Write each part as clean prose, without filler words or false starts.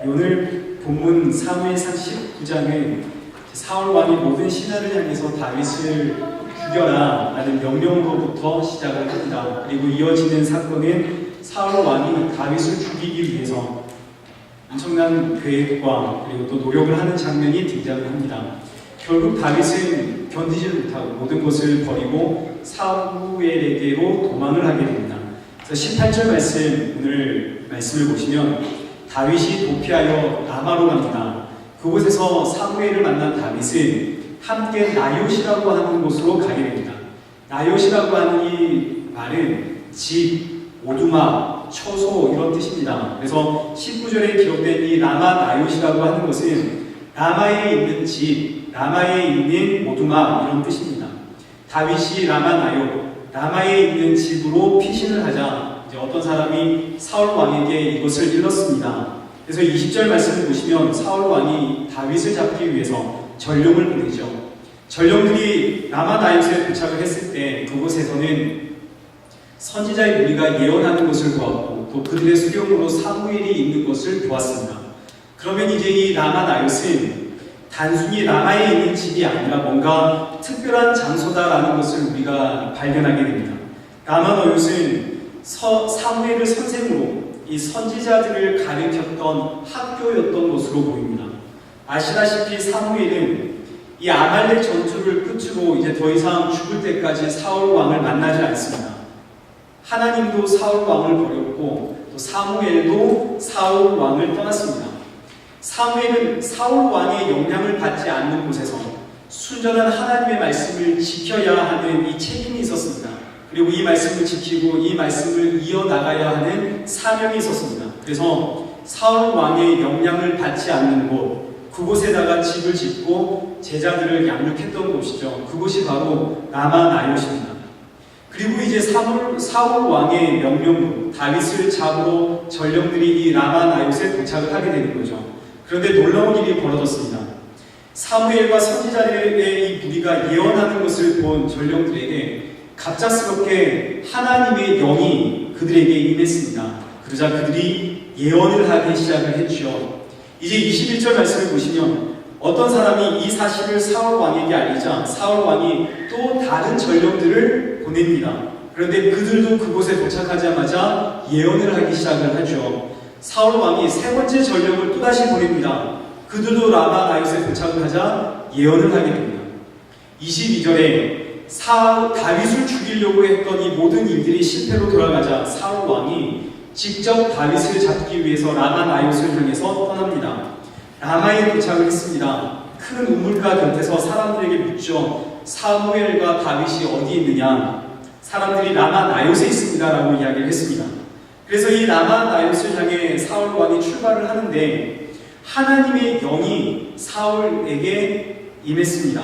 오늘 본문 사무엘상 19장은 사울 왕이 모든 신하를 향해서 다윗을 죽여라 라는 명령으로부터 시작을 합니다. 그리고 이어지는 사건은 사울 왕이 다윗을 죽이기 위해서 엄청난 계획과 그리고 또 노력을 하는 장면이 등장을 합니다. 결국 다윗은 견디지 못하고 모든 것을 버리고 사무엘에게로 도망을 하게 됩니다. 그래서 18절 말씀, 오늘 말씀을 보시면 다윗이 도피하여 라마로 갑니다. 그곳에서 사무엘을 만난 다윗은 함께 나요시라고 하는 곳으로 가게 됩니다. 나요시라고 하는 이 말은 집, 오두막, 처소 이런 뜻입니다. 그래서 19절에 기록된 이 라마 나요시라고 하는 것은 라마에 있는 집, 라마에 있는 오두막 이런 뜻입니다. 다윗이 라마 나요, 라마에 있는 집으로 피신을 하자 이제 어떤 사람이 사울 왕에게 이것을 일렀습니다. 그래서 20절 말씀을 보시면 사울 왕이 다윗을 잡기 위해서 전령을 보내죠. 전령들이 라마 나요스에 도착을 했을 때 그곳에서는 선지자의 무리가 예언하는 것을 보았고 또 그들의 수령으로 사무엘이 있는 것을 보았습니다. 그러면 이제 이 라마 나요스는 단순히 라마에 있는 집이 아니라 뭔가 특별한 장소다라는 것을 우리가 발견하게 됩니다. 라마 나요스는 사무엘을 선생으로 이 선지자들을 가르쳤던 학교였던 것으로 보입니다. 아시다시피 사무엘은 이 아말렉 전투를 끝으로 이제 더 이상 죽을 때까지 사울 왕을 만나지 않습니다. 하나님도 사울 왕을 버렸고 또 사무엘도 사울 왕을 떠났습니다. 사무엘은 사울 왕의 영향을 받지 않는 곳에서 순전한 하나님의 말씀을 지켜야 하는 이 책임이 있었습니다. 그리고 이 말씀을 지키고 이 말씀을 이어나가야 하는 사명이 있었습니다. 그래서 사울 왕의 영향을 받지 않는 곳, 그곳에다가 집을 짓고 제자들을 양육했던 곳이죠. 그곳이 바로 라마 나요시입니다. 그리고 이제 사울 왕의 명령으로 다윗을 잡으러 전령들이 이 라마 나요시에 도착을 하게 되는 거죠. 그런데 놀라운 일이 벌어졌습니다. 사무엘과 선지자들의 이 무리가 예언하는 것을 본 전령들에게 갑작스럽게 하나님의 영이 그들에게 임했습니다. 그러자 그들이 예언을 하기 시작을 했죠. 이제 21절 말씀을 보시면 어떤 사람이 이 사실을 사울 왕에게 알리자 사울 왕이 또 다른 전령들을 보냅니다. 그런데 그들도 그곳에 도착하자마자 예언을 하기 시작을 하죠. 사울 왕이 세 번째 전령을 또다시 보냅니다. 그들도 라마 나요스에 도착을 하자 예언을 하게 됩니다. 22절에 다윗을 죽이려고 했던 이 모든 일들이 실패로 돌아가자 사울 왕이 직접 다윗을 잡기 위해서 라마 나요스를 향해서 떠납니다. 라마에 도착을 했습니다. 큰 우물가 곁에서 사람들에게 묻죠. 사무엘과 다윗이 어디 있느냐? 사람들이 라마 나요스에 있습니다 라고 이야기를 했습니다. 그래서 이 라마 나요스를 향해 사울 왕이 출발을 하는데 하나님의 영이 사울에게 임했습니다.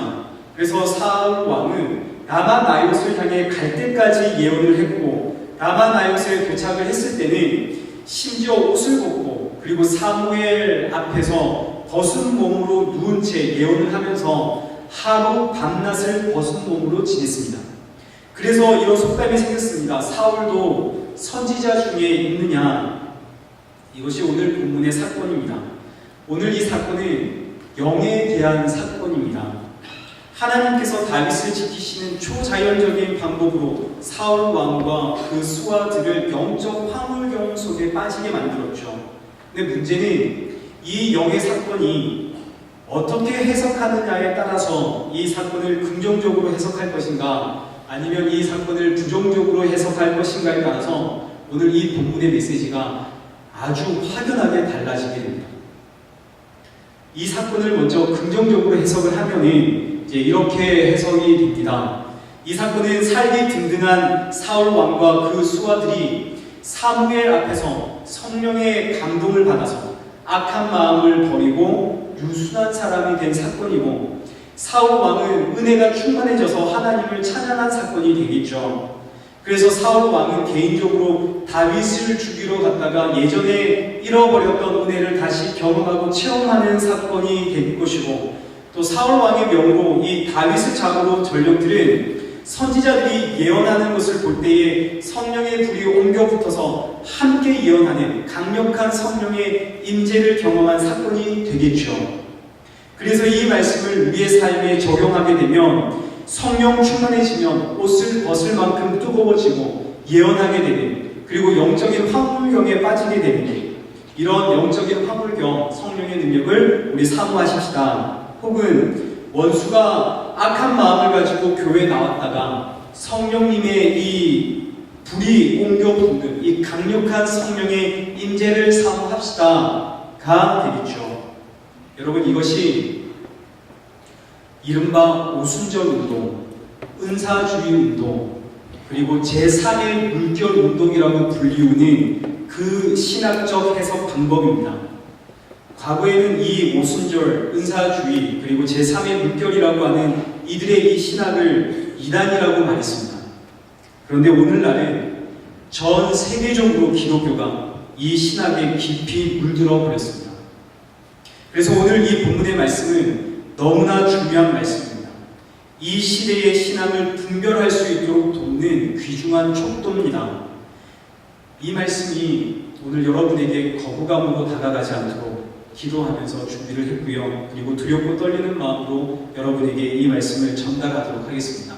그래서 사울 왕은 라마 나요스를 향해 갈 때까지 예언을 했고 라마 나요스에 도착을 했을 때는 심지어 옷을 벗고 그리고 사무엘 앞에서 벗은 몸으로 누운 채 예언을 하면서 하루 밤낮을 벗은 몸으로 지냈습니다. 그래서 이런 속담이 생겼습니다. 사울도 선지자 중에 있느냐? 이것이 오늘 본문의 사건입니다. 오늘 이 사건은 영에 대한 사건입니다. 하나님께서 다윗을 지키시는 초자연적인 방법으로 사울 왕과 그 수하들을 영적 황홀경 속에 빠지게 만들었죠. 근데 문제는 이 영의 사건이 어떻게 해석하느냐에 따라서 이 사건을 긍정적으로 해석할 것인가 아니면 이 사건을 부정적으로 해석할 것인가에 따라서 오늘 이 본문의 메시지가 아주 확연하게 달라지게 됩니다. 이 사건을 먼저 긍정적으로 해석을 하면은 이제 이렇게 해석이 됩니다. 이 사건은 살기 든든한 사울 왕과 그 수하들이 사무엘 앞에서 성령의 감동을 받아서 악한 마음을 버리고 유순한 사람이 된 사건이고 사울 왕은 은혜가 충만해져서 하나님을 찬양한 사건이 되겠죠. 그래서 사울 왕은 개인적으로 다윗을 죽이러 갔다가 예전에 잃어버렸던 은혜를 다시 경험하고 체험하는 사건이 될 것이고 또 사울 왕의 명으로 이 다윗을 잡으러 전령들은 선지자들이 예언하는 것을 볼 때에 성령의 불이 옮겨 붙어서 함께 예언하는 강력한 성령의 임재를 경험한 사건이 되겠죠. 그래서 이 말씀을 우리의 삶에 적용하게 되면 성령 충만해지면 옷을 벗을 만큼 뜨거워지고 예언하게 되는, 그리고 영적인 화물경에 빠지게 되는, 이런 영적인 화물경 성령의 능력을 우리 사모하십시다. 혹은 원수가 악한 마음을 가지고 교회에 나왔다가 성령님의 이 불이 옮겨 붙는 이 강력한 성령의 임재를 사모합시다가 되겠죠. 여러분, 이것이 이른바 오순절 운동, 은사주의 운동, 그리고 제3의 물결 운동이라고 불리우는 그 신학적 해석 방법입니다. 과거에는 이 오순절, 은사주의, 그리고 제3의 물결이라고 하는 이들의 이 신학을 이단이라고 말했습니다. 그런데 오늘날은 전 세계적으로 기독교가 이 신학에 깊이 물들어 버렸습니다. 그래서 오늘 이 본문의 말씀은 너무나 중요한 말씀입니다. 이 시대의 신앙을 분별할 수 있도록 돕는 귀중한 촉도입니다. 이 말씀이 오늘 여러분에게 거부감으로 다가가지 않도록 기도하면서 준비를 했고요. 그리고 두렵고 떨리는 마음으로 여러분에게 이 말씀을 전달하도록 하겠습니다.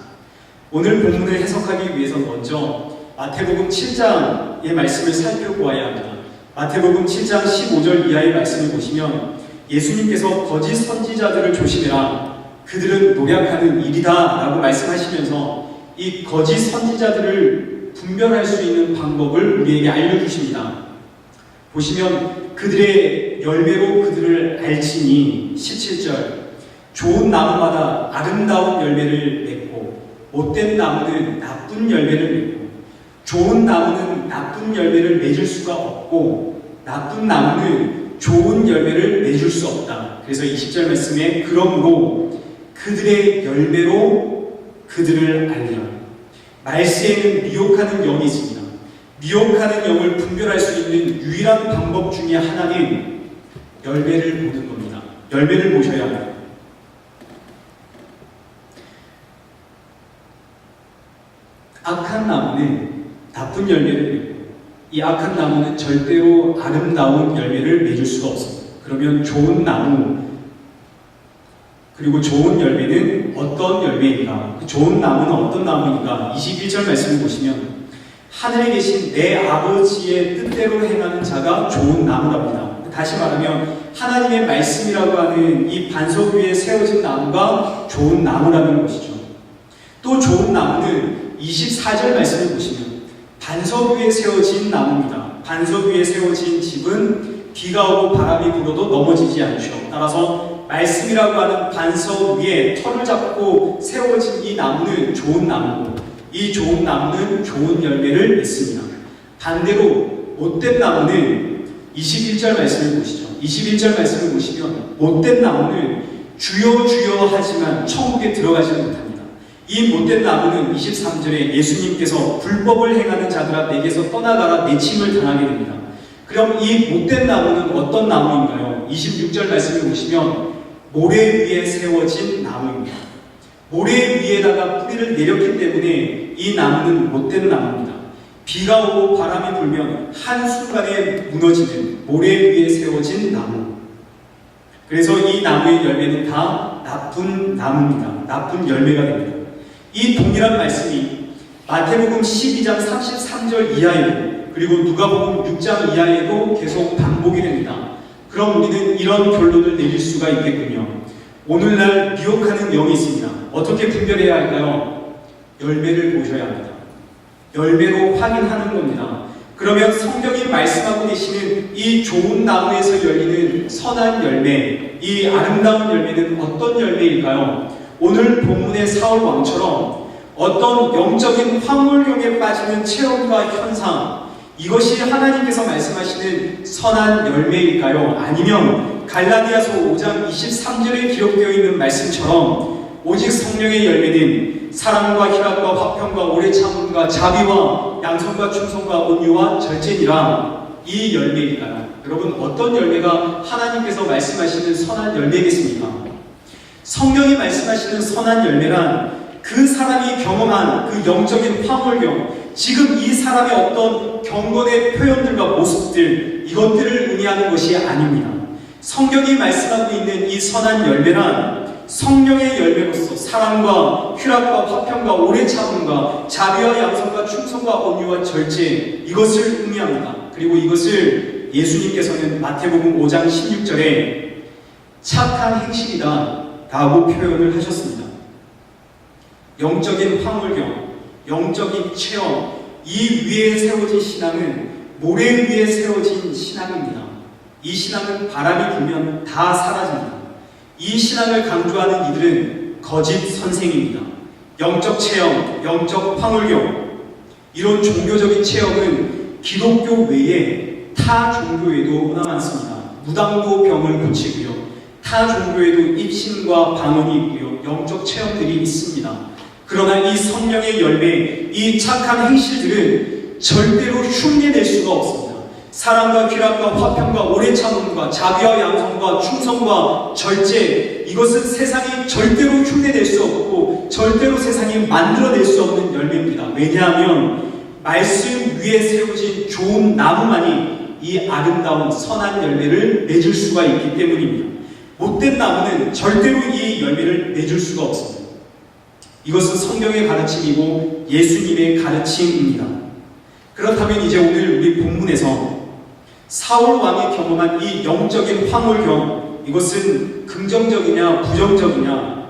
오늘 본문을 해석하기 위해서 먼저 마태복음 7장의 말씀을 살펴보아야 합니다. 마태복음 7장 15절 이하의 말씀을 보시면 예수님께서 거짓 선지자들을 조심해라, 그들은 노력하는 일이다 라고 말씀하시면서 이 거짓 선지자들을 분별할 수 있는 방법을 우리에게 알려주십니다. 보시면 그들의 열매로 그들을 알지니, 17절, 좋은 나무마다 아름다운 열매를 맺고 못된 나무는 나쁜 열매를 맺고, 좋은 나무는 나쁜 열매를 맺을 수가 없고 나쁜 나무는 좋은 열매를 맺을 수 없다. 그래서 20절 말씀에 그러므로 그들의 열매로 그들을 알리라. 말세에는 미혹하는 영이 있습니다. 미혹하는 영을 분별할 수 있는 유일한 방법 중에 하나는 열매를 보는 겁니다. 열매를 보셔야 합니다. 악한 나무는 나쁜 열매를 맺고 이 악한 나무는 절대로 아름다운 열매를 맺을 수가 없습니다. 그러면 좋은 나무, 그리고 좋은 열매는 어떤 열매인가? 그 좋은 나무는 어떤 나무인가? 21절 말씀을 보시면 하늘에 계신 내 아버지의 뜻대로 행하는 자가 좋은 나무랍니다. 다시 말하면 하나님의 말씀이라고 하는 이 반석 위에 세워진 나무가 좋은 나무라는 것이죠. 또 좋은 나무는 24절 말씀을 보시면 반석 위에 세워진 나무입니다. 반석 위에 세워진 집은 비가 오고 바람이 불어도 넘어지지 않죠. 따라서 말씀이라고 하는 반석 위에 털을 잡고 세워진 이 나무는 좋은 나무고, 이 좋은 나무는 좋은 열매를 맺습니다. 반대로 못된 나무는 21절 말씀을 보시죠. 21절 말씀을 보시면 못된 나무는 주여 주여 하지만 천국에 들어가지 못합니다. 이 못된 나무는 23절에 예수님께서 불법을 행하는 자들아 내게서 떠나가라 내침을 당하게 됩니다. 그럼 이 못된 나무는 어떤 나무인가요? 26절 말씀을 보시면 모래 위에 세워진 나무입니다. 모래 위에다가 뿌리를 내렸기 때문에 이 나무는 못된 나무입니다. 비가 오고 바람이 불면 한순간에 무너지는 모래 위에 세워진 나무. 그래서 이 나무의 열매는 다 나쁜 나무입니다. 나쁜 열매가 됩니다. 이 동일한 말씀이 마태복음 12장 33절 이하에도, 그리고 누가복음 6장 이하에도 계속 반복이 됩니다. 그럼 우리는 이런 결론을 내릴 수가 있겠군요. 오늘날 미혹하는 영이 있습니다. 어떻게 분별해야 할까요? 열매를 보셔야 합니다. 열매로 확인하는 겁니다. 그러면 성경이 말씀하고 계시는 이 좋은 나무에서 열리는 선한 열매, 이 아름다운 열매는 어떤 열매일까요? 오늘 본문의 사울 왕처럼 어떤 영적인 황홀경에 빠지는 체험과 현상, 이것이 하나님께서 말씀하시는 선한 열매일까요? 아니면 갈라디아서 5장 23절에 기록되어 있는 말씀처럼 오직 성령의 열매는 사랑과 희락과 화평과 오래 참음과 자비와 양선과 충성과 온유와 절제니라, 이 열매일까요? 여러분, 어떤 열매가 하나님께서 말씀하시는 선한 열매겠습니까? 성경이 말씀하시는 선한 열매란 그 사람이 경험한 그 영적인 황홀경, 지금 이 사람의 어떤 경건의 표현들과 모습들, 이것들을 의미하는 것이 아닙니다. 성경이 말씀하고 있는 이 선한 열매란 성령의 열매로서 사랑과 희락과 화평과 오래 참음과 자비와 양선과 충성과 온유와 절제, 이것을 의미합니다. 그리고 이것을 예수님께서는 마태복음 5장 16절에 착한 행실이다 라고 표현을 하셨습니다. 영적인 황홀경, 영적인 체험, 이 위에 세워진 신앙은 모래 위에 세워진 신앙입니다. 이 신앙은 바람이 불면 다 사라집니다. 이 신앙을 강조하는 이들은 거짓 선생입니다. 영적 체험, 영적 황홀경, 이런 종교적인 체험은 기독교 외에 타 종교에도 너무나 많습니다. 무당도 병을 고치고요, 타 종교에도 입신과 방언이 있고요, 영적 체험들이 있습니다. 그러나 이 성령의 열매, 이 착한 행실들은 절대로 흉내낼 수가 없습니다. 사랑과 희락과 화평과 오래 참음과 자비와 양선과 충성과 절제, 이것은 세상이 절대로 흉내낼 수 없고 절대로 세상이 만들어낼 수 없는 열매입니다. 왜냐하면 말씀 위에 세워진 좋은 나무만이 이 아름다운 선한 열매를 맺을 수가 있기 때문입니다. 못된 나무는 절대로 이 열매를 맺을 수가 없습니다. 이것은 성경의 가르침이고 예수님의 가르침입니다. 그렇다면 이제 오늘 우리 본문에서 사울 왕이 경험한 이 영적인 황홀경, 이것은 긍정적이냐 부정적이냐,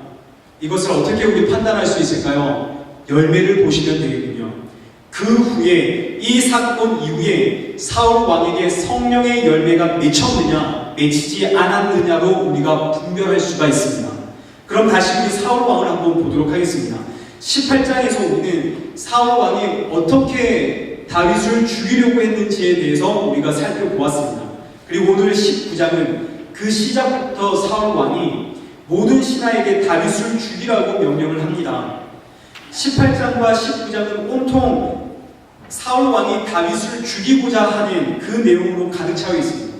이것을 어떻게 우리 판단할 수 있을까요? 열매를 보시면 되겠군요. 그 후에 이 사건 이후에 사울 왕에게 성령의 열매가 맺혔느냐 맺히지 않았느냐로 우리가 분별할 수가 있습니다. 그럼 다시 우리 사울 왕을 한번 보도록 하겠습니다. 18장에서 우리는 사울 왕이 어떻게 다윗을 죽이려고 했는지에 대해서 우리가 살펴보았습니다. 그리고 오늘 19장은 그 시작부터 사울 왕이 모든 신하에게 다윗을 죽이라고 명령을 합니다. 18장과 19장은 온통 사울 왕이 다윗을 죽이고자 하는 그 내용으로 가득 차고 있습니다.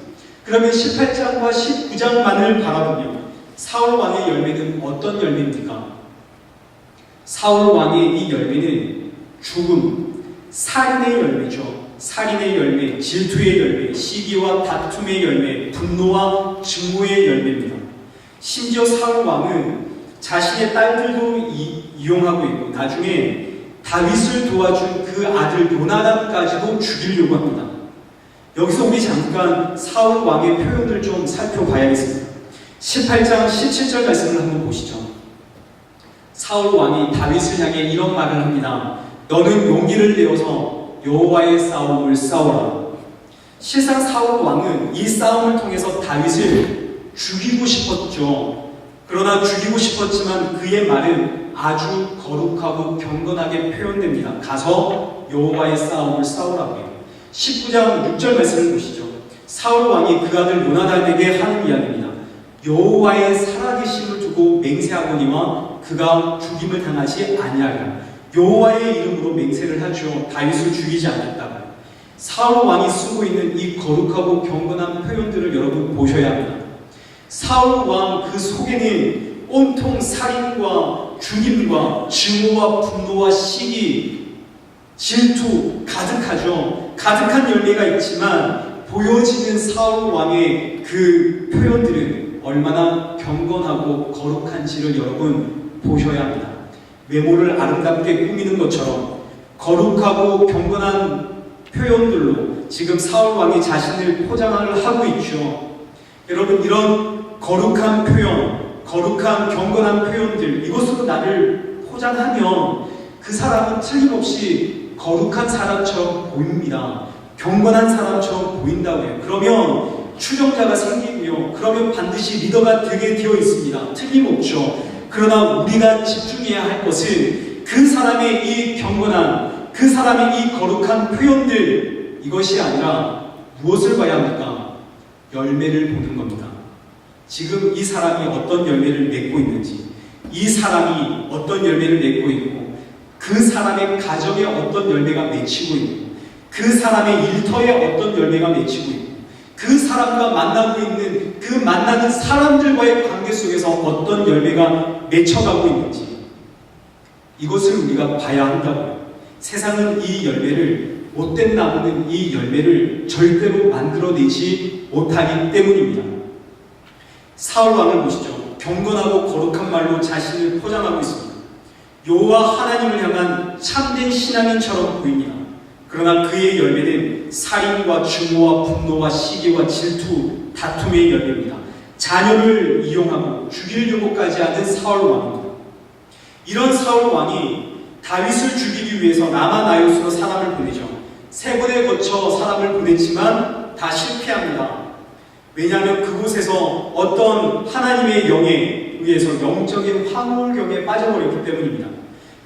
그러면 18장과 19장만을 바라보면 사울 왕의 열매는 어떤 열매입니까? 사울 왕의 이 열매는 죽음, 살인의 열매죠. 살인의 열매, 질투의 열매, 시기와 다툼의 열매, 분노와 증오의 열매입니다. 심지어 사울 왕은 자신의 딸들도 이용하고 있고 나중에 다윗을 도와준 그 아들 요나단까지도 죽이려고 합니다. 여기서 우리 잠깐 사울 왕의 표현을 좀 살펴봐야겠습니다. 18장 17절 말씀을 한번 보시죠. 사울 왕이 다윗을 향해 이런 말을 합니다. 너는 용기를 내어서 여호와의 싸움을 싸워라. 실상 사울 왕은 이 싸움을 통해서 다윗을 죽이고 싶었죠. 그러나 죽이고 싶었지만 그의 말은 아주 거룩하고 경건하게 표현됩니다. 가서 여호와의 싸움을 싸우라고요. 19장 6절 말씀을 보시죠. 사울 왕이 그 아들 요나단에게 하는 이야기입니다. 여호와의 살아계심을 두고 맹세하거니와 그가 죽임을 당하지 아니하리라. 여호와의 이름으로 맹세를 하죠. 다윗을 죽이지 않겠다고. 사울 왕이 쓰고 있는 이 거룩하고 경건한 표현들을 여러분 보셔야 합니다. 사울 왕 그 속에는 온통 살인과 죽임과 증오와 분노와 시기, 질투 가득하죠. 가득한 열매가 있지만 보여지는 사울 왕의 그 표현들은 얼마나 경건하고 거룩한지를 여러분 보셔야 합니다. 외모를 아름답게 꾸미는 것처럼 거룩하고 경건한 표현들로 지금 사울 왕이 자신을 포장을 하고 있죠. 여러분, 이런 거룩한 표현, 거룩한 경건한 표현들, 이것으로 나를 포장하면 그 사람은 틀림없이 거룩한 사람처럼 보입니다. 경건한 사람처럼 보인다고 해요. 그러면 추종자가 생기고요. 그러면 반드시 리더가 되게 되어 있습니다. 틀림없죠. 그러나 우리가 집중해야 할 것은 그 사람의 이 경건한, 그 사람의 이 거룩한 표현들, 이것이 아니라 무엇을 봐야 합니까? 열매를 보는 겁니다. 지금 이 사람이 어떤 열매를 맺고 있는지, 이 사람이 어떤 열매를 맺고 있고, 그 사람의 가정에 어떤 열매가 맺히고 있고, 그 사람의 일터에 어떤 열매가 맺히고 있고, 그 사람과 만나고 있는 그 만나는 사람들과의 관계 속에서 어떤 열매가 맺혀가고 있는지, 이것을 우리가 봐야 한다고요. 세상은 이 열매를, 못된 나무는 이 열매를 절대로 만들어내지 못하기 때문입니다. 사울 왕을 보시죠. 경건하고 거룩한 말로 자신을 포장하고 있습니다. 여호와 하나님을 향한 참된 신앙인처럼 보입니다. 그러나 그의 열매는 살인과 증오와 분노와 시기와 질투, 다툼의 열매입니다. 자녀를 이용하고 죽이려고까지 하는 사울 왕입니다. 이런 사울 왕이 다윗을 죽이기 위해서 라마나요스로 사람을 보내죠. 3번에 거쳐 사람을 보냈지만 다 실패합니다. 왜냐하면 그곳에서 어떤 하나님의 영에 의해서 영적인 황홀경에 빠져버렸기 때문입니다.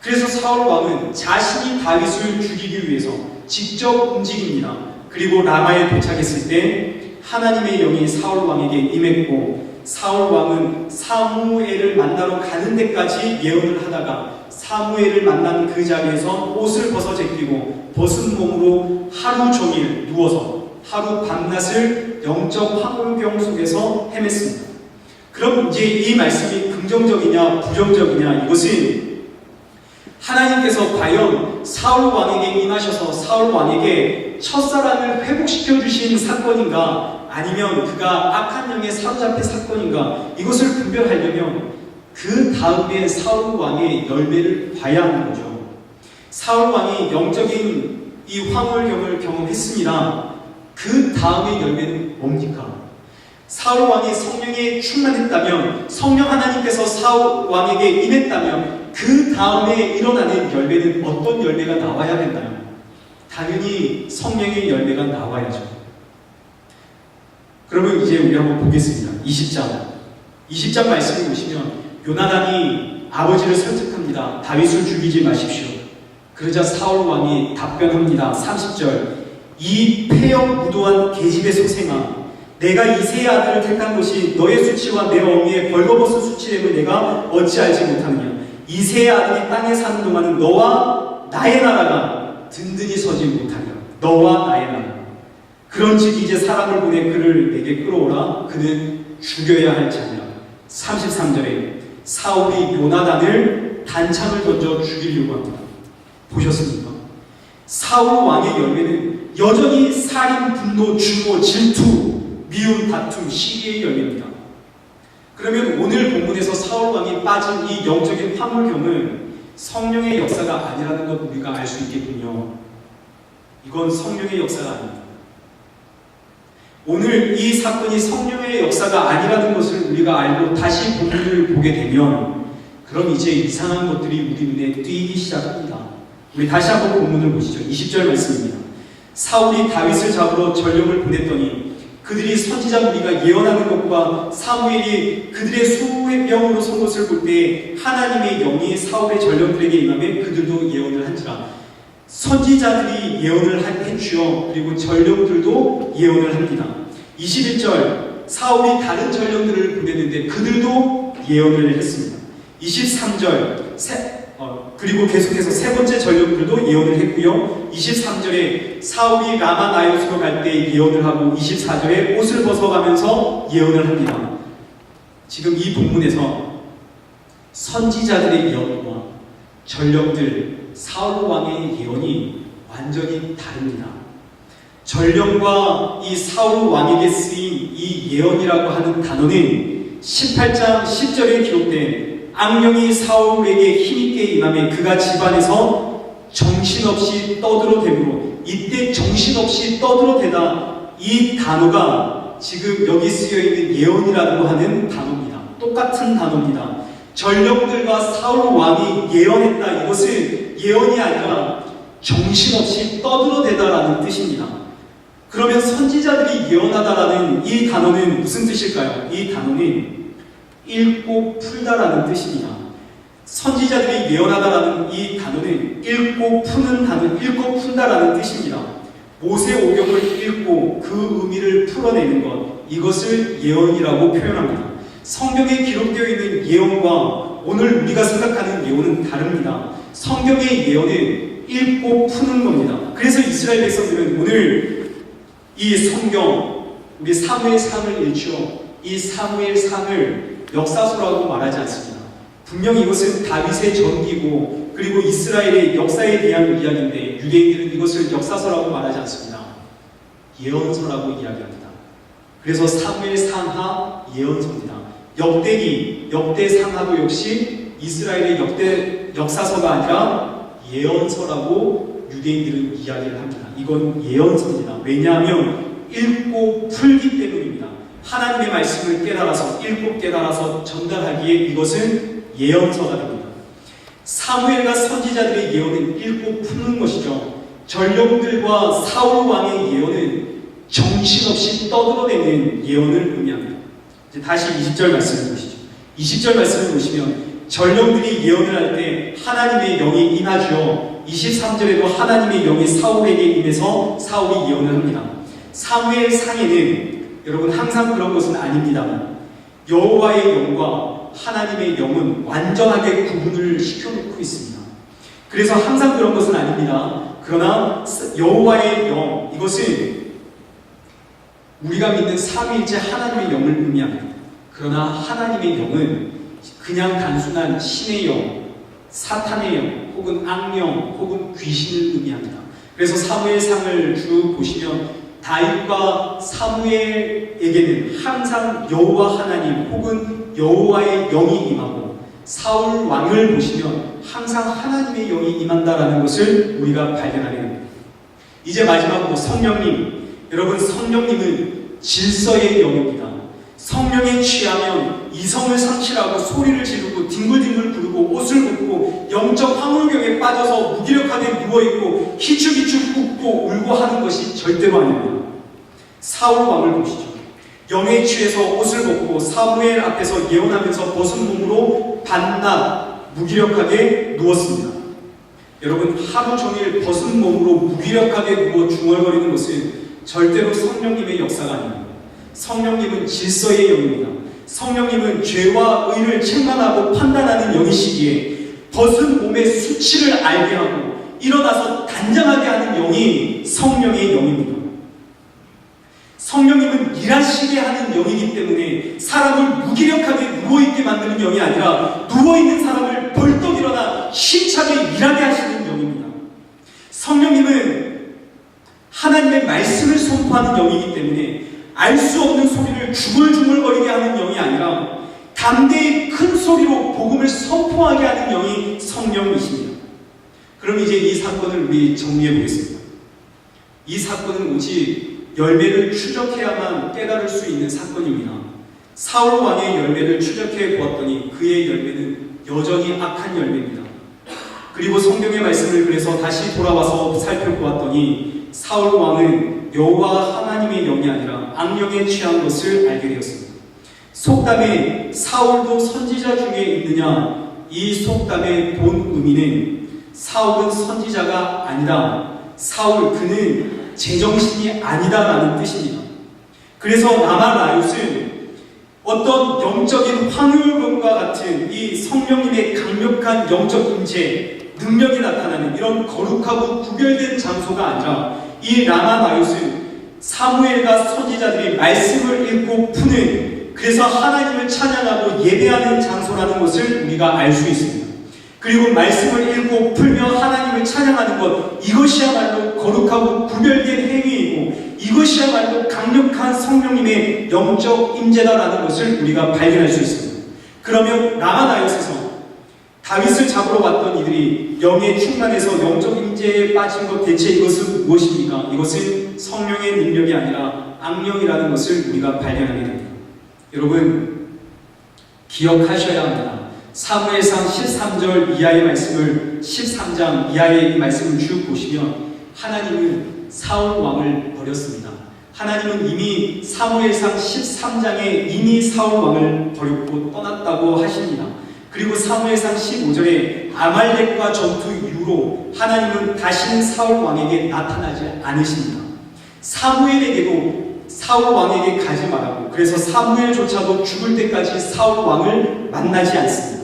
그래서 사울 왕은 자신이 다윗을 죽이기 위해서 직접 움직입니다. 그리고 라마에 도착했을 때 하나님의 영이 사울 왕에게 임했고, 사울 왕은 사무엘을 만나러 가는 데까지 예언을 하다가 사무엘을 만난 그 자리에서 옷을 벗어 제끼고 벗은 몸으로 하루 종일 누워서 하루 밤낮을 영적 황홀경 속에서 헤맸습니다. 그럼 이제 이 말씀이 긍정적이냐 부정적이냐, 이것은 하나님께서 과연 사울 왕에게 임하셔서 사울 왕에게 첫사랑을 회복시켜 주신 사건인가, 아니면 그가 악한 영에 사로잡힌 사건인가, 이것을 분별하려면 그 다음에 사울 왕의 열매를 봐야 하는 거죠. 사울 왕이 영적인 이 황홀경을 경험했습니다. 그 다음의 열매는 뭡니까? 사울 왕이 성령에 충만했다면, 성령 하나님께서 사울 왕에게 임했다면 그 다음에 일어나는 열매는 어떤 열매가 나와야 된다요? 당연히 성령의 열매가 나와야죠. 그러면 이제 우리 한번 보겠습니다. 20장 말씀을 보시면 요나단이 아버지를 설득합니다. 다윗을 죽이지 마십시오. 그러자 사울 왕이 답변합니다. 30절, 이 폐역 무도한 계집의 소생아, 내가 이새의 아들을 택한 것이 너의 수치와 내 어미의 벌거벗은 수치됨을 내가 어찌 알지 못하느냐. 이새의 아들이 땅에 사는 동안은 너와 나의 나라가 든든히 서지 못하냐. 너와 나의 나라. 그런즉 이제 사람을 보내 그를 내게 끌어오라. 그는 죽여야 할 자냐. 33절에 사울이 요나단을 단창을 던져 죽이려고 합니다. 보셨습니까? 사울 왕의 열매는 여전히 살인, 분노, 증오, 질투, 미움, 다툼, 시기의 열매입니다. 그러면 오늘 본문에서 사울 왕이 빠진 이 영적인 황홀경은 성령의 역사가 아니라는 것 우리가 알 수 있겠군요. 이건 성령의 역사가 아닙니다. 오늘 이 사건이 성령의 역사가 아니라는 것을 우리가 알고 다시 본문을 보게 되면, 그럼 이제 이상한 것들이 우리 눈에 띄기 시작합니다. 우리 다시 한번 본문을 보시죠. 20절 말씀입니다. 사울이 다윗을 잡으러 전령을 보냈더니 그들이 선지자 무리가 예언하는 것과 사무엘이 그들의 수명으로 선 것을 볼 때 하나님의 영이 사울의 전령들에게 임하며 그들도 예언을 한지라. 선지자들이 예언을 해주어 그리고 전령들도 예언을 합니다. 21절, 사울이 다른 전령들을 보냈는데 그들도 예언을 했습니다. 23절, 그리고 계속해서 3번째 전령들도 예언을 했고요. 23절에 사울이 라마나요스로 갈 때 예언을 하고 24절에 옷을 벗어가면서 예언을 합니다. 지금 이 본문에서 선지자들의 예언과 전령들, 사울 왕의 예언이 완전히 다릅니다. 전령과 이 사울 왕에게 쓰인 이 예언이라고 하는 단어는 18장 10절에 기록된 악령이 사울에게 힘있게 임하며 그가 집안에서 정신없이 떠들어대므로, 이때 정신없이 떠들어대다, 이 단어가 지금 여기 쓰여있는 예언이라고 하는 단어입니다. 똑같은 단어입니다. 전령들과 사울 왕이 예언했다, 이것은 예언이 아니라 정신없이 떠들어대다라는 뜻입니다. 그러면 선지자들이 예언하다라는 이 단어는 무슨 뜻일까요? 이 단어는 읽고 풀다라는 뜻입니다. 선지자들이 예언하다라는 이 단어는 읽고 푸는 단어, 읽고 푼다라는 뜻입니다. 모세오경을 읽고 그 의미를 풀어내는 것, 이것을 예언이라고 표현합니다. 성경에 기록되어 있는 예언과 오늘 우리가 생각하는 예언은 다릅니다. 성경의 예언은 읽고 푸는 겁니다. 그래서 이스라엘 백성들은 오늘 이 성경, 우리 사무엘상을 읽죠. 이 사무엘상을 역사서라고 말하지 않습니다. 분명히 이것은 다윗의 전기고 그리고 이스라엘의 역사에 대한 이야기인데 유대인들은 이것을 역사서라고 말하지 않습니다. 예언서라고 이야기합니다. 그래서 사무엘 상하 예언서입니다. 역대기, 역대상하도 역시 이스라엘의 역사서가 아니라 예언서라고 유대인들은 이야기를 합니다. 이건 예언서입니다. 왜냐하면 읽고 풀기 때문입니다. 하나님의 말씀을 깨달아서 읽고 깨달아서 전달하기에 이것은 예언서가 됩니다. 사무엘과 선지자들의 예언은 읽고 푸는 것이죠. 전령들과 사울 왕의 예언은 정신없이 떠들어대는 예언을 의미합니다. 이제 다시 20절 말씀을 보시죠. 20절 말씀을 보시면 전령들이 예언을 할 때 하나님의 영이 임하죠. 23절에도 하나님의 영이 사울에게 임해서 사울이 예언을 합니다. 사무엘 상에는 여러분 항상 그런 것은 아닙니다. 여호와의 영과 하나님의 영은 완전하게 구분을 시켜놓고 있습니다. 그래서 항상 그런 것은 아닙니다. 그러나 여호와의 영, 이것은 우리가 믿는 삼위일체 하나님의 영을 의미합니다. 그러나 하나님의 영은 그냥 단순한 신의 영, 사탄의 영, 혹은 악령, 혹은 귀신을 의미합니다. 그래서 사무엘상을 쭉 보시면 다윗과 사무엘에게는 항상 여호와 하나님 혹은 여호와의 영이 임하고, 사울 왕을 보시면 항상 하나님의 영이 임한다라는 것을 우리가 발견하게 됩니다. 이제 마지막으로 성령님. 여러분, 성령님은 질서의 영입니다. 성령에 취하면 이성을 상실하고 소리를 지르고 뒹굴뒹굴 부르고 옷을 벗고 영적 황홀경에 빠져서 무기력하게 누워있고 희죽희죽 웃고 울고 하는 것이 절대로 아닙니다. 사울 왕을 보시죠. 영에 취해서 옷을 벗고 사무엘 앞에서 예언하면서 벗은 몸으로 반낮 무기력하게 누웠습니다. 여러분, 하루 종일 벗은 몸으로 무기력하게 누워 중얼거리는 것은 절대로 성령님의 역사가 아닙니다. 성령님은 질서의 영입니다. 성령님은 죄와 의를 책망하고 판단하는 영이시기에 벗은 몸의 수치를 알게 하고 일어나서 단장하게 하는 영이 성령의 영입니다. 성령님은 일하시게 하는 영이기 때문에 사람을 무기력하게 누워있게 만드는 영이 아니라 누워있는 사람을 벌떡 일어나 힘차게 일하게 하시는 영입니다. 성령님은 하나님의 말씀을 선포하는 영이기 때문에 알 수 없는 소리를 중얼중얼거리게 하는 영이 아니라 담대히 큰 소리로 복음을 선포하게 하는 영이 성령이십니다. 그럼 이제 이 사건을 우리 정리해 보겠습니다. 이 사건은 오직 열매를 추적해야만 깨달을 수 있는 사건입니다. 사울 왕의 열매를 추적해 보았더니 그의 열매는 여전히 악한 열매입니다. 그리고 성경의 말씀을 그래서 다시 돌아와서 살펴보았더니 사울 왕은 여호와 하나님의 영이 아니라 악령에 취한 것을 알게 되었습니다. 속담에 사울도 선지자 중에 있느냐, 이 속담의 본 의미는 사울은 선지자가 아니다, 사울 그는 제정신이 아니다라는 뜻입니다. 그래서 라마라윳은 어떤 영적인 황홀금과 같은 이 성령님의 강력한 영적 임재, 능력이 나타나는 이런 거룩하고 구별된 장소가 아니라 이 라마라윳은 사무엘과 선지자들이 말씀을 읽고 푸는, 그래서 하나님을 찬양하고 예배하는 장소라는 것을 우리가 알 수 있습니다. 그리고 말씀을 읽고 풀며 하나님을 찬양하는 것, 이것이야말로 거룩하고 구별된 행위이고 이것이야말로 강력한 성령님의 영적 임재다라는 것을 우리가 발견할 수 있습니다. 그러면 라마나옅에서 다윗을 잡으러 왔던 이들이 영에 충만해서 영적 임재에 빠진 것, 대체 이것은 무엇입니까? 이것은 성령의 능력이 아니라 악령이라는 것을 우리가 발견하게 됩니다. 여러분, 기억하셔야 합니다. 사무엘상 13절 이하의 말씀을 13장 이하의 말씀을 쭉 보시면 하나님은 사울 왕을 버렸습니다. 하나님은 이미 사무엘상 13장에 이미 사울 왕을 버리고 떠났다고 하십니다. 그리고 사무엘상 15절에 아말렉과 전투 이후로 하나님은 다시는 사울 왕에게 나타나지 않으십니다. 사무엘에게도 사울 왕에게 가지 말라고, 그래서 사무엘조차도 죽을 때까지 사울 왕을 만나지 않습니다.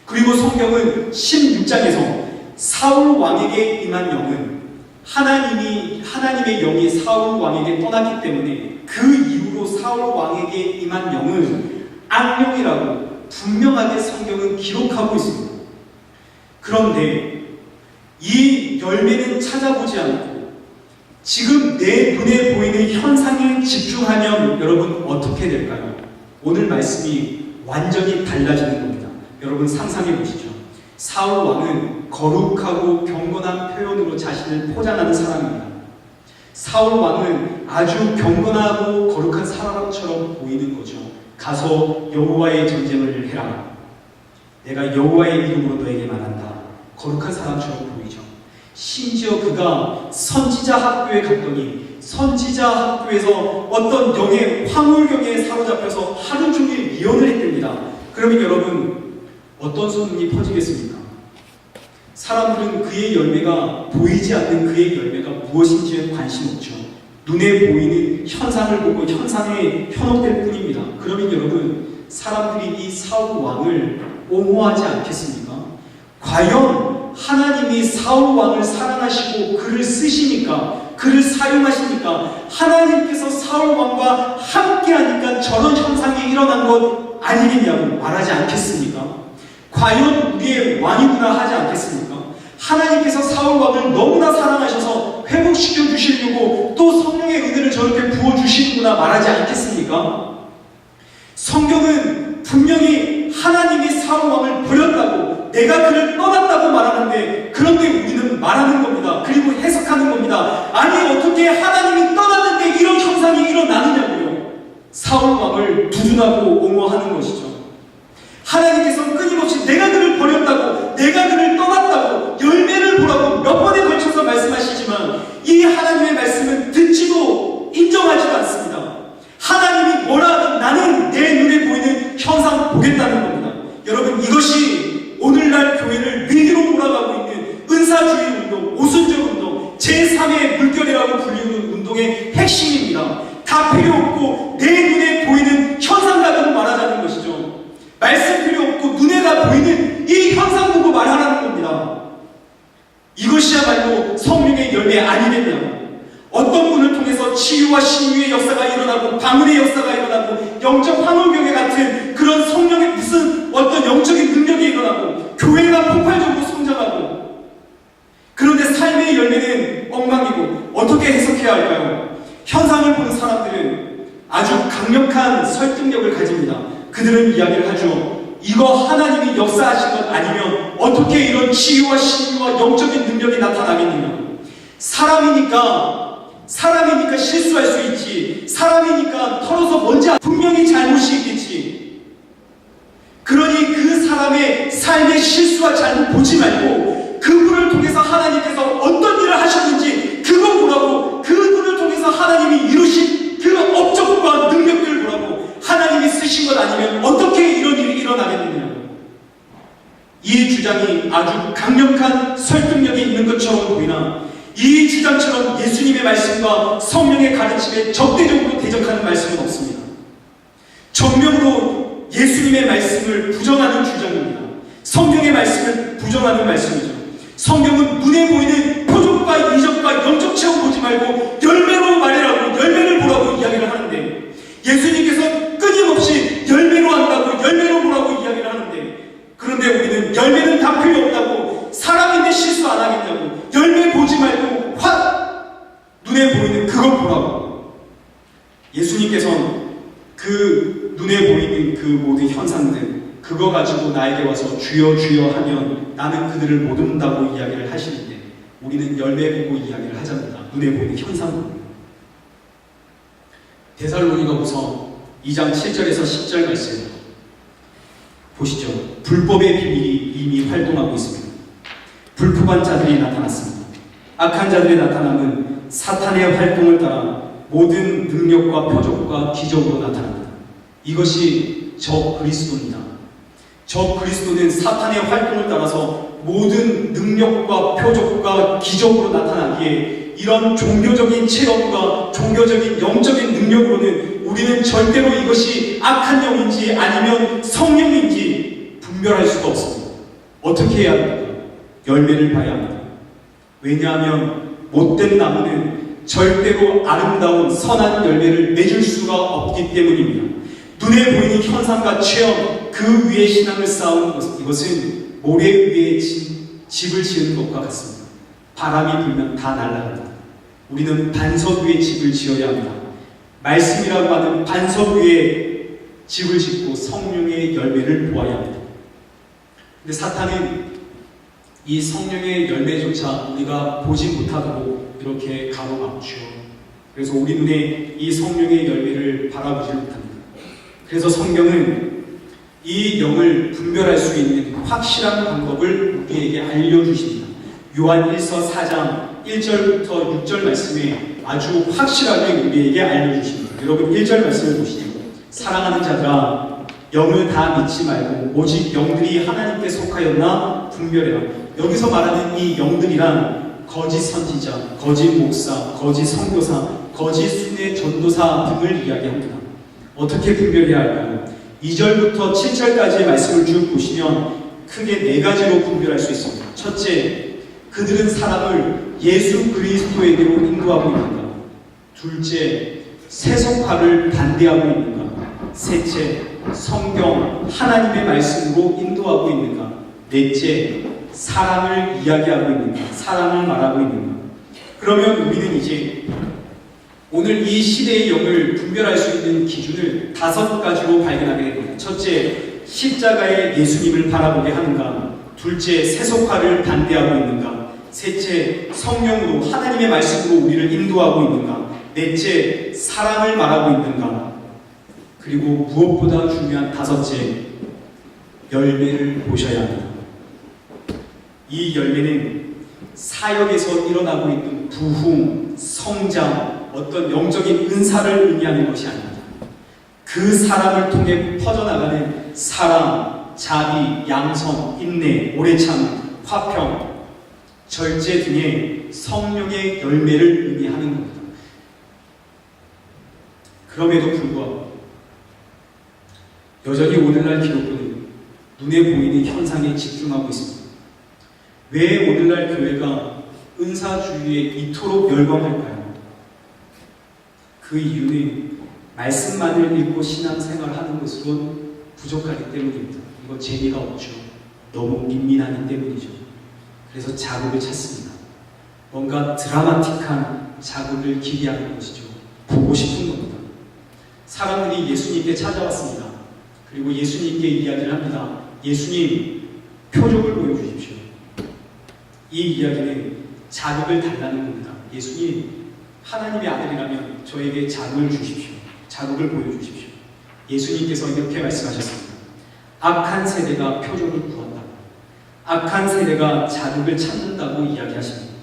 그리고 성경은 16장에서 사울 왕에게 임한 영은 하나님의 영이 사울 왕에게 떠났기 때문에 그 이후로 사울 왕에게 임한 영은 악령이라고 분명하게 성경은 기록하고 있습니다. 그런데 이 열매는 찾아보지 않고 지금 내 눈에 보이는 현상에 집중하면 여러분 어떻게 될까요? 오늘 말씀이 완전히 달라지는 겁니다. 여러분 상상해 보시죠. 사울 왕은 거룩하고 경건한 표현으로 자신을 포장하는 사람입니다. 사울 왕은 아주 경건하고 거룩한 사람처럼 보이는 거죠. 가서 여호와의 전쟁을 해라. 내가 여호와의 이름으로 너에게 말한다. 거룩한 사람처럼 보이죠. 심지어 그가 선지자 학교에 갔더니 선지자 학교에서 어떤 영의 황홀경에 사로잡혀서 하루 종일 예언을 했답니다. 그러면 여러분 어떤 소문이 퍼지겠습니까? 사람들은 그의 열매가 보이지 않는 그의 열매가 무엇인지에 관심 없죠. 눈에 보이는 현상을 보고 현상에 현혹될 뿐입니다. 그러면 여러분 사람들이 이 사울 왕을 옹호하지 않겠습니까? 과연 하나님이 사울 왕을 사랑하시고 그를 쓰시니까 그를 사용하시니까 하나님께서 사울 왕과 함께하니까 저런 현상이 일어난 것 아니겠냐고 말하지 않겠습니까? 과연 우리의 왕이구나 하지 않겠습니까? 하나님께서 사울 왕을 너무나 사랑하셔서 회복시켜 주시려고 또 성령의 은혜를 저렇게 부어주시는구나 말하지 않겠습니까? 성경은 분명히 하나님이 사울 왕을 버렸다고 내가 그를 떠났다고 말하는데 그런데 우리는 말하는 겁니다. 그리고 해석하는 겁니다. 아니 어떻게 하나님이 떠났는데 이런 현상이 일어나느냐고요. 사울 왕을 두둔하고 옹호하는 것이죠. 하나님께서는 끊임없이 내가 그를 버렸다고 내가 그를 떠났다고 열매를 보라고 몇 번에 걸쳐서 말씀하시지만 이 하나님의 말씀은 듣지도 인정하지도 않습니다. 하나님이 뭐라 하든 나는 내 눈에 보이는 현상 보겠다는 겁니다. 여러분 이것이 오늘날 교회를 위기로 몰아가고 있는 은사주의 운동, 오순절 운동, 제3의 물결이라고 불리는 운동의 핵심입니다. 다 필요 없고 내 눈에 보이는 현상 가지고 말하자는 것이죠. 말씀 필요 없고 눈에 다 보이는 이 현상 보고 말하라는 겁니다. 이것이야말로 성령의 열매 아니겠냐고. 어떤 분을 통해서 치유와 신유의 역사가 일어나고 방언의 역사가 일어나고 영적 환호경에 같은 그런 성령의 무슨 어떤 영적인 능력이 일어나고 교회가 폭발적으로 성장하고 그런데 삶의 열매는 엉망이고 어떻게 해석해야 할까요? 현상을 보는 사람들은 아주 강력한 설득력을 가집니다. 그들은 이야기를 하죠. 이거 하나님이 역사하신 것 아니면 어떻게 이런 치유와 신유와 영적인 능력이 나타나겠느냐고. 사람이니까 실수할 수 있지. 사람이니까 털어서 뭔지 분명히 잘못이 있겠지. 그러니 그 사람의 삶의 실수와 잘못 보지 말고 그분을 통해서 하나님께서 어떤 일을 하셨는지 그거 보라고. 그분을 통해서 하나님이 이루신 그 업적과 능력들을 보라고. 하나님이 쓰신 것 아니면 어떻게 이런 일이 일어나겠느냐고. 이 주장이 아주 강력한 설득력이 있는 것처럼 보이나 이 주장처럼 예수님의 말씀과 성령의 가르침에 적대적으로 대적하는 말씀은 없습니다. 정면으로 예수님의 말씀을 부정하는 주장입니다. 성경의 말씀을 부정하는 말씀이죠. 성경은 눈에 보이는 표적과 이적과 영적 체험 보지 말고 열매로 말해라고 열매를 보라고 이야기를 하는데 예수님께서 끊임없이 열매로 한다고 열매로 보라고 이야기를 하는데 그런데 우리는 열매는 다 필요 없다고 사람인데 실수 안 하겠냐고 열매 보지 말고 눈에 보이는 그걸 보라고. 예수님께서는 그 눈에 보이는 그 모든 현상들 그거 가지고 나에게 와서 주여 주여 하면 나는 그들을 못 온다고 이야기를 하시는데 우리는 열매 보고 이야기를 하자입니다. 눈에 보이는 현상 보고. 데살로니가후서 2장 7절에서 10절 말씀 보시죠. 불법의 비밀이 이미 활동하고 있습니다. 불법한 자들이 나타났습니다. 악한 자들의 나타남은 사탄의 활동을 따라 모든 능력과 표적과 기적으로 나타납니다. 이것이 적 그리스도입니다. 적 그리스도는 사탄의 활동을 따라서 모든 능력과 표적과 기적으로 나타나기에 이런 종교적인 체험과 종교적인 영적인 능력으로는 우리는 절대로 이것이 악한 영인지 아니면 성령인지 분별할 수가 없습니다. 어떻게 해야 합니까? 열매를 봐야 합니다. 왜냐하면 못된 나무는 절대로 아름다운 선한 열매를 맺을 수가 없기 때문입니다. 눈에 보이는 현상과 체험 그 위에 신앙을 쌓은 이것은 모래 위에 친 집을 지은 것과 같습니다. 바람이 불면 다 날아갑니다. 우리는 반석 위에 집을 지어야 합니다. 말씀이라고 하는 반석 위에 집을 짓고 성령의 열매를 보아야 합니다. 근데 사탄은 이 성령의 열매조차 우리가 보지 못하도록 이렇게 가로막죠. 그래서 우리 눈에 이 성령의 열매를 바라보지 못합니다. 그래서 성경은 이 영을 분별할 수 있는 확실한 방법을 우리에게 알려주십니다. 요한 1서 4장 1절부터 6절 말씀에 아주 확실하게 우리에게 알려주십니다. 여러분 1절 말씀을 보시죠. 사랑하는 자들아, 영을 다 믿지 말고 오직 영들이 하나님께 속하였나 분별해라. 여기서 말하는 이 영들이란 거짓 선지자, 거짓 목사, 거짓 선교사, 거짓 순회 전도사 등을 이야기합니다. 어떻게 분별해야 할까요? 2절부터 7절까지의 말씀을 쭉 보시면 크게 4가지로 분별할 수 있습니다. 첫째, 그들은 사람을 예수 그리스도에게로 인도하고 있는가? 둘째, 세속화를 반대하고 있는가? 셋째, 성경 하나님의 말씀으로 인도하고 있는가? 넷째, 사랑을 이야기하고 있는가? 사랑을 말하고 있는가? 그러면 우리는 이제 오늘 이 시대의 영을 분별할 수 있는 기준을 5가지로 발견하게 됩니다. 첫째, 십자가의 예수님을 바라보게 하는가? 둘째, 세속화를 반대하고 있는가? 셋째, 성령으로 하나님의 말씀으로 우리를 인도하고 있는가? 넷째, 사랑을 말하고 있는가? 그리고 무엇보다 중요한 5째, 열매를 보셔야 합니다. 이 열매는 사역에서 일어나고 있는 부흥, 성장, 어떤 영적인 은사를 의미하는 것이 아닙니다. 그 사람을 통해 퍼져나가는 사랑, 자비, 양선, 인내, 오래 참, 화평, 절제 등의 성령의 열매를 의미하는 겁니다. 그럼에도 불구하고 여전히 오늘날 기독교는 눈에 보이는 현상에 집중하고 있습니다. 왜 오늘날 교회가 은사주의에 이토록 열광할까요? 그 이유는 말씀만을 읽고 신앙생활을 하는 것으로는 부족하기 때문입니다. 이거 재미가 없죠. 너무 민민하기 때문이죠. 그래서 자극을 찾습니다. 뭔가 드라마틱한 자극을 기대하는 것이죠. 보고 싶은 겁니다. 사람들이 예수님께 찾아왔습니다. 그리고 예수님께 이야기를 합니다. 예수님, 표적을 보여주십시오. 이 이야기는 자극을 달라는 겁니다. 예수님, 하나님의 아들이라면 저에게 자극을 주십시오. 자극을 보여주십시오. 예수님께서 이렇게 말씀하셨습니다. 악한 세대가 표적을 구한다. 악한 세대가 자극을 찾는다고 이야기하십니다.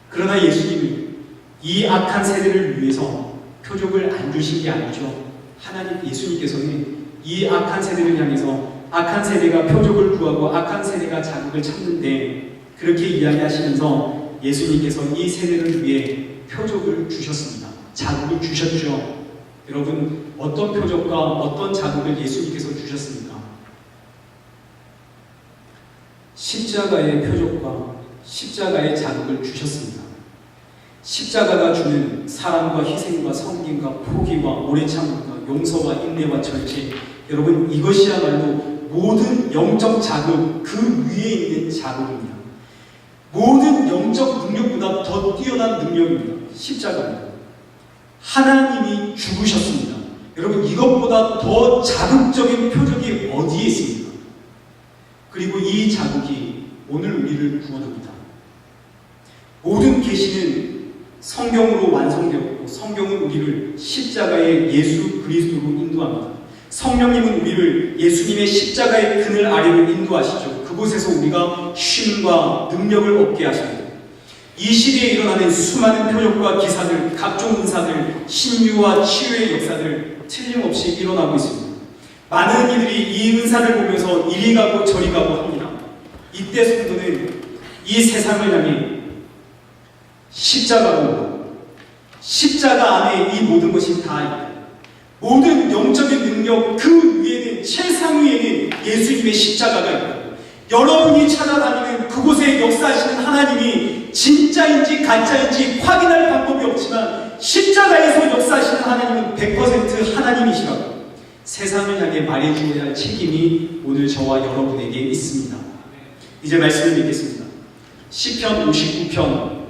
그러나 예수님이 이 악한 세대를 위해서 표적을 안 주신 게 아니죠. 하나님, 예수님께서는 이 악한 세대를 향해서 악한 세대가 표적을 구하고 악한 세대가 자극을 찾는데 그렇게 이야기하시면서 예수님께서 이 세대를 위해 표적을 주셨습니다. 자극을 주셨죠. 여러분, 어떤 표적과 어떤 자극을 예수님께서 주셨습니까? 십자가의 표적과 십자가의 자극을 주셨습니다. 십자가가 주는 사랑과 희생과 섬김과 포기와 오래 참음과 용서와 인내와 절제, 여러분, 이것이야말로 모든 영적 자극 그 위에 있는 자극입니다. 모든 영적 능력보다 더 뛰어난 능력입니다. 십자가입니다. 하나님이 죽으셨습니다. 여러분, 이것보다 더 자극적인 표적이 어디에 있습니까? 그리고 이 자극이 오늘 우리를 구원합니다. 모든 계시는 성경으로 완성되었고 성경은 우리를 십자가의 예수 그리스도로 인도합니다. 성령님은 우리를 예수님의 십자가의 그늘 아래로 인도하시죠. 그곳에서 우리가 쉼과 능력을 얻게 하십니다. 이 시대에 일어나는 수많은 표적과 기사들, 각종 은사들, 신유와 치유의 역사들 틀림없이 일어나고 있습니다. 많은 이들이 이 은사를 보면서 이리 가고 저리 가고 합니다. 이때 성도는 이 세상을 향해 십자가로, 십자가 안에 이 모든 것이 다 있다. 모든 영적인 능력 그 위에는, 최상 위에는 예수님의 십자가가 있다. 여러분이 찾아다니는 그곳에 역사하시는 하나님이 진짜인지 가짜인지 확인할 방법이 없지만 십자가에서 역사하시는 하나님은 100% 하나님이시라고 세상을 향해 말해주어야 할 책임이 오늘 저와 여러분에게 있습니다. 이제 말씀을 읽겠습니다. 시편 59편은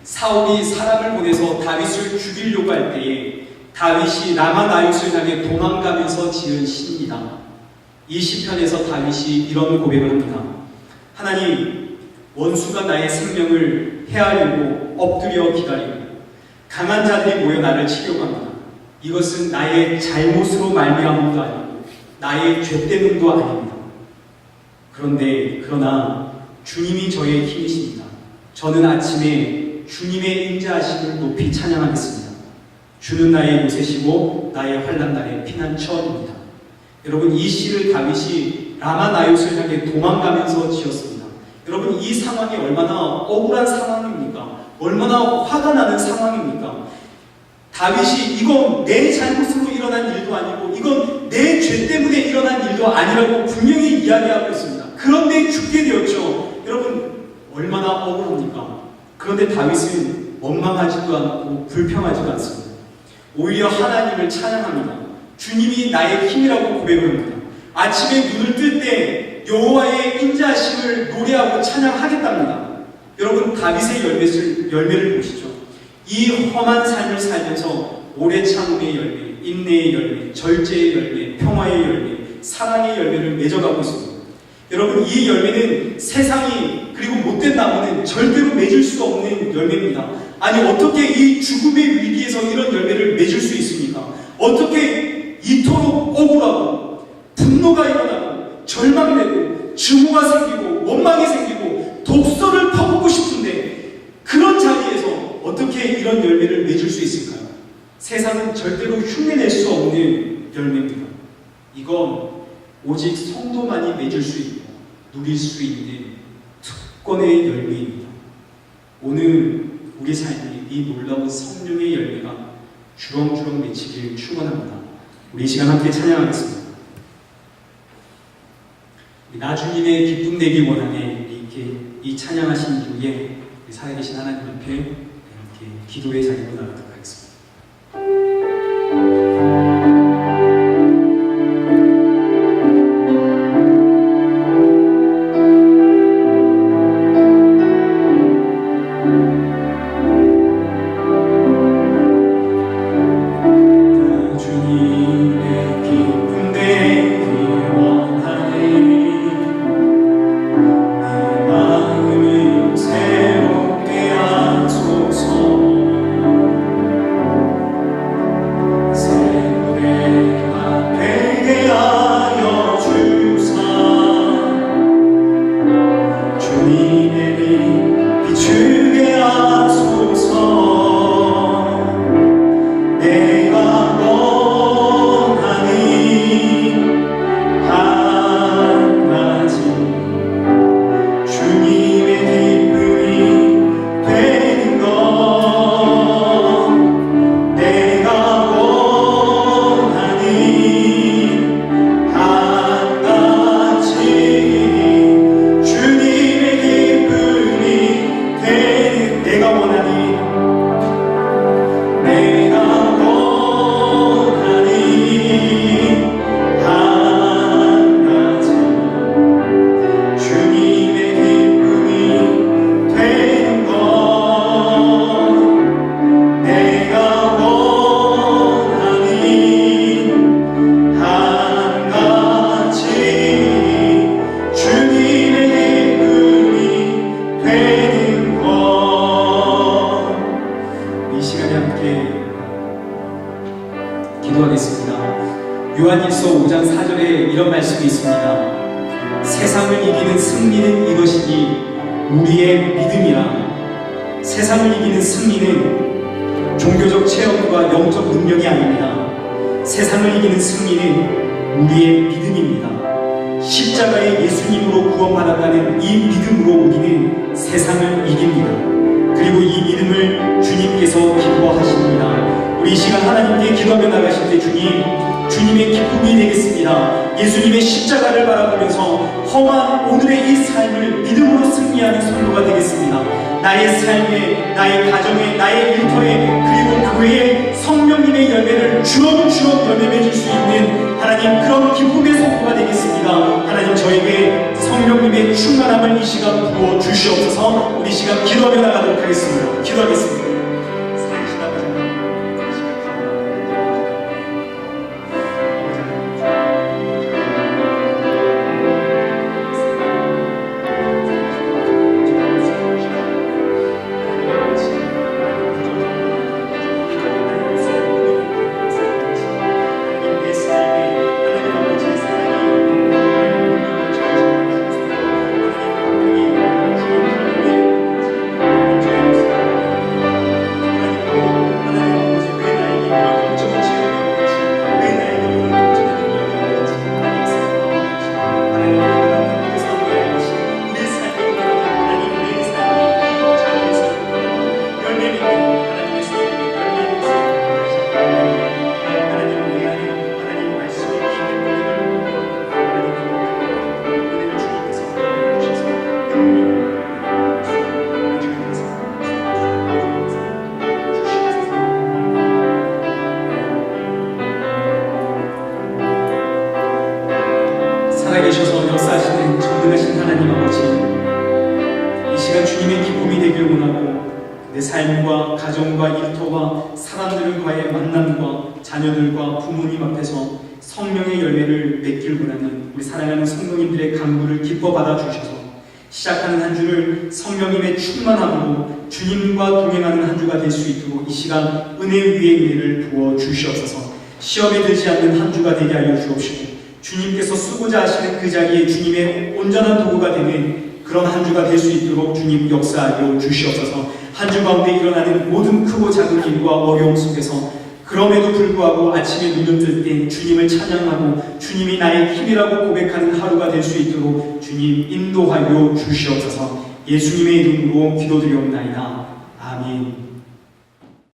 사울이 사람을 보내서 다윗을 죽이려고 할 때에 다윗이 라마나윗을 향해 도망가면서 지은 시입니다. 이 시편에서 다윗이 이런 고백을 합니다. 하나님, 원수가 나의 생명을 해하려고 엎드려 기다리고 강한 자들이 모여 나를 치려고 합니다. 이것은 나의 잘못으로 말미암음도 아니고 나의 죄 때문도 아닙니다. 그러나 주님이 저의 힘이십니다. 저는 아침에 주님의 인자하심을 높이 찬양하겠습니다. 주는 나의 요새시고 나의 환난날의 피난처입니다. 여러분, 이 시를 다윗이 라마나윗을 향해 도망가면서 지었습니다. 여러분, 이 상황이 얼마나 억울한 상황입니까? 얼마나 화가 나는 상황입니까? 다윗이 이건 내 잘못으로 일어난 일도 아니고 이건 내 죄 때문에 일어난 일도 아니라고 분명히 이야기하고 있습니다. 그런데 죽게 되었죠. 여러분, 얼마나 억울합니까? 그런데 다윗은 원망하지도 않고 불평하지도 않습니다. 오히려 하나님을 찬양합니다. 주님이 나의 힘이라고 고백을 합니다. 아침에 눈을 뜰 때 여호와의 인자하심을 노래하고 찬양하겠답니다. 여러분, 다윗의 열매를 보시죠. 이 험한 삶을 살면서 오래 참음의 열매, 인내의 열매, 절제의 열매, 평화의 열매, 사랑의 열매를 맺어가고 있습니다. 여러분, 이 열매는 세상이 그리고 못된 나무는 절대로 맺을 수 없는 열매입니다. 아니, 어떻게 이 죽음의 위기에서 이런 열매를 맺을 수 있습니까? 어떻게 이토록 억울하고 분노가 일어나고 절망되고 증오가 생기고 원망이 생기고 독서를 퍼붓고 싶은데 그런 자리에서 어떻게 이런 열매를 맺을 수 있을까요? 세상은 절대로 흉내낼 수 없는 열매입니다. 이건 오직 성도만이 맺을 수 있고 누릴 수 있는 특권의 열매입니다. 오늘 우리 삶이 이 놀라운 성령의 열매가 주렁주렁 맺히길 축원합니다. 우리 이 시간 함께 찬양하겠습니다. 나주님의 기쁨 내기 원하네. 이렇게 이 찬양하신 이후에 살아계신 하나님 앞에 이렇게 기도의 자리로 나가도록 하겠습니다. 요한일서 5장 4절에 이런 말씀이 있습니다. 세상을 이기는 승리는 이것이니 우리의 믿음이라. 세상을 이기는 승리는 종교적 체험과 영적 능력이 아닙니다. 세상을 이기는 승리는 우리의 믿음입니다. 십자가의 예수님으로 구원받았다는 이 믿음으로 우리는 세상을 이깁니다. 그리고 이 믿음을 주님께서 기뻐하십니다. 우리 이 시간 하나님께 기도하며 나가실 때 주님, 주님의 기쁨이 되겠습니다. 예수님의 십자가를 바라보면서 험한 오늘의 이 삶을 믿음으로 승리하는 성도가 되겠습니다. 나의 삶에, 나의 가정에, 나의 일터에, 그리고 교회에 성령님의 열매를 주렁주렁 열매 맺을 수 있는 하나님 그런 기쁨의 성도가 되겠습니다. 하나님 저에게 성령님의 충만함을 이 시간 부어 주시옵소서. 우리 시간 기도하며 나가도록 하겠습니다. 기도하겠습니다. 살아계셔서 역사하시는 전능하신 하나님 아버지, 이 시간 주님의 기쁨이 되길 원하고 내 삶과 가정과 일터와 사람들과의 만남과 자녀들과 부모님 앞에서 성령의 열매를 맺길 원하는 우리 사랑하는 성도님들의 간구를 기뻐 받아주셔서 시작하는 한 주를 성령님의 충만함으로 주님과 동행하는 한 주가 될 수 있도록 이 시간 은혜 위에 은혜를 부어 주시옵소서. 시험에 들지 않는 한 주가 되게 하여 주옵시고 주님께서 쓰고자 하시는 그 자리에 주님의 온전한 도구가 되는 그런 한 주가 될 수 있도록 주님 역사하여 주시옵소서. 한 주 가운데 일어나는 모든 크고 작은 일과 어려움 속에서 그럼에도 불구하고 아침에 눈을 뜰 때 주님을 찬양하고 주님이 나의 힘이라고 고백하는 하루가 될 수 있도록 주님 인도하여 주시옵소서. 예수님의 이름으로 기도드리옵나이다. 아멘.